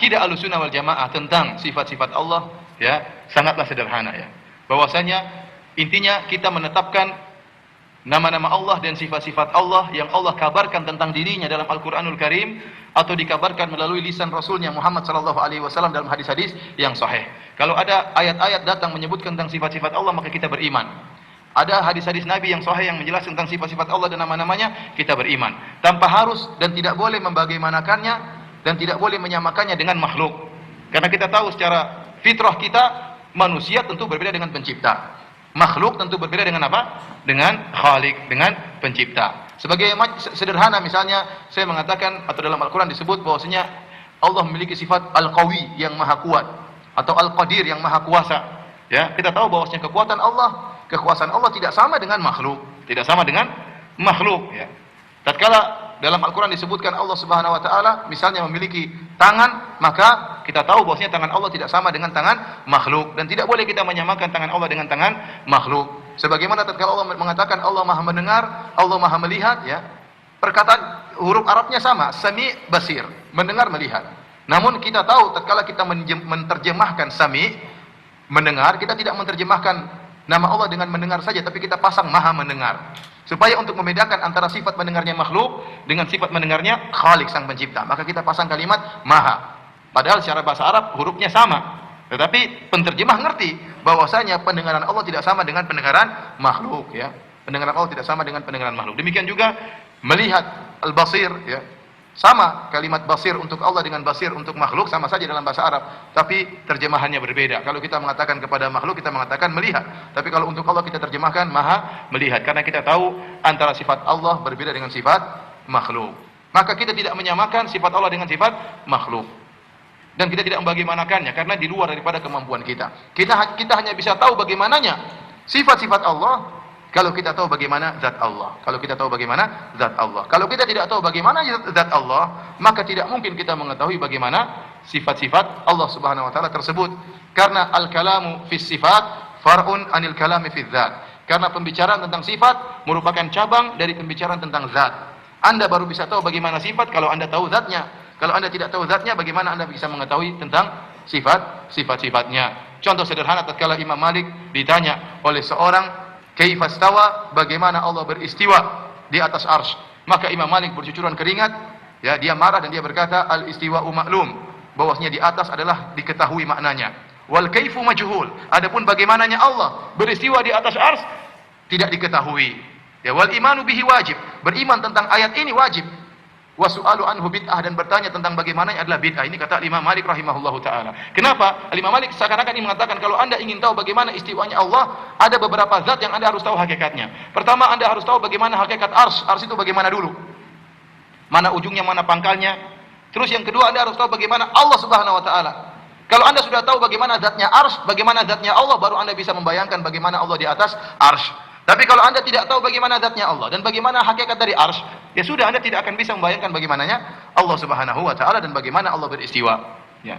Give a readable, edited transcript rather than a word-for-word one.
Akidah Ahlussunnah wal Jamaah tentang sifat-sifat Allah ya sangatlah sederhana ya. Bahwasanya intinya kita menetapkan nama-nama Allah dan sifat-sifat Allah yang Allah kabarkan tentang dirinya dalam Al-Quranul Karim atau dikabarkan melalui lisan Rasulnya Muhammad sallallahu alaihi wasallam dalam hadis-hadis yang sahih. Kalau ada ayat-ayat datang menyebutkan tentang sifat-sifat Allah, maka kita beriman. Ada hadis-hadis Nabi yang sahih yang menjelaskan tentang sifat-sifat Allah dan nama-namanya, kita beriman. Tanpa harus dan tidak boleh membagaimanakannya dan tidak boleh menyamakannya dengan makhluk. Karena kita tahu secara fitrah kita, manusia tentu berbeda dengan pencipta. Makhluk tentu berbeda dengan apa? Dengan Khalik, dengan pencipta. Sebagai sederhana misalnya, saya mengatakan atau dalam Al-Quran disebut bahwasanya Allah memiliki sifat Al-Qawi yang maha kuat atau Al-Qadir yang maha kuasa. Ya, kita tahu bahwasanya kekuasaan Allah tidak sama dengan makhluk, tidak sama dengan makhluk ya. Tatkala dalam Al-Quran disebutkan Allah Subhanahu wa taala misalnya memiliki tangan, maka kita tahu bahwasanya tangan Allah tidak sama dengan tangan makhluk dan tidak boleh kita menyamakan tangan Allah dengan tangan makhluk. Sebagaimana tatkala Allah mengatakan Allah Maha mendengar, Allah Maha melihat ya. Perkataan huruf Arabnya sama, sami basir, mendengar melihat. Namun kita tahu tatkala kita menerjemahkan sami mendengar, kita tidak menerjemahkan nama Allah dengan mendengar saja, tapi kita pasang maha mendengar. Supaya untuk membedakan antara sifat mendengarnya makhluk dengan sifat mendengarnya Khalik sang pencipta, maka kita pasang kalimat maha. Padahal secara bahasa Arab hurufnya sama. Tetapi penterjemah ngerti bahwasanya pendengaran Allah tidak sama dengan pendengaran makhluk ya. Pendengaran Allah tidak sama dengan pendengaran makhluk. Demikian juga melihat al-basir ya. Sama kalimat basir untuk Allah dengan basir untuk makhluk sama saja dalam bahasa Arab, tapi terjemahannya berbeda. Kalau kita mengatakan kepada makhluk kita mengatakan melihat, tapi kalau untuk Allah kita terjemahkan maha melihat karena kita tahu antara sifat Allah berbeda dengan sifat makhluk. Maka kita tidak menyamakan sifat Allah dengan sifat makhluk. Dan kita tidak membagaimanakannya karena di luar daripada kemampuan kita. Kita hanya bisa tahu bagaimananya sifat-sifat Allah kalau kita tahu bagaimana zat Allah. Kalau kita tahu bagaimana zat Allah. Kalau kita tidak tahu bagaimana zat Allah, maka tidak mungkin kita mengetahui bagaimana sifat-sifat Allah Subhanahu wa taala tersebut. Karena al-kalamu fis sifat far'un anil kalami fil zat. Karena pembicaraan tentang sifat merupakan cabang dari pembicaraan tentang zat. Anda baru bisa tahu bagaimana sifat kalau Anda tahu zatnya. Kalau Anda tidak tahu zatnya, bagaimana Anda bisa mengetahui tentang sifat-sifatnya? Contoh sederhana, tatkala Imam Malik ditanya oleh seorang, kaifa stawa, bagaimana Allah beristiwa di atas arsy? Maka Imam Malik bercucuran keringat, ya, dia marah dan dia berkata, al-istiwa'u ma'lum, bahwasanya di atas adalah diketahui maknanya. Wal kaifu majhul, adapun bagaimananya Allah beristiwa di atas arsy tidak diketahui. Ya, wal imanu bihi wajib, beriman tentang ayat ini wajib. Wa su'alu anhu bid'ah, dan bertanya tentang bagaimananya adalah bid'ah. Ini kata Imam Malik rahimahullahu taala. Kenapa? Imam Malik seakan-akan ini mengatakan kalau Anda ingin tahu bagaimana istiwanya Allah, ada beberapa zat yang Anda harus tahu hakikatnya. Pertama, Anda harus tahu bagaimana hakikat arsy. Arsy itu bagaimana dulu? Mana ujungnya, mana pangkalnya? Terus yang kedua, Anda harus tahu bagaimana Allah Subhanahu wa taala. Kalau Anda sudah tahu bagaimana zatnya arsy, bagaimana zatnya Allah, baru Anda bisa membayangkan bagaimana Allah di atas arsy. Tapi kalau Anda tidak tahu bagaimana zatnya Allah dan bagaimana hakikat dari arsy, ya sudah, Anda tidak akan bisa membayangkan bagaimananya Allah Subhanahu wa taala dan bagaimana Allah beristiwa. Ya.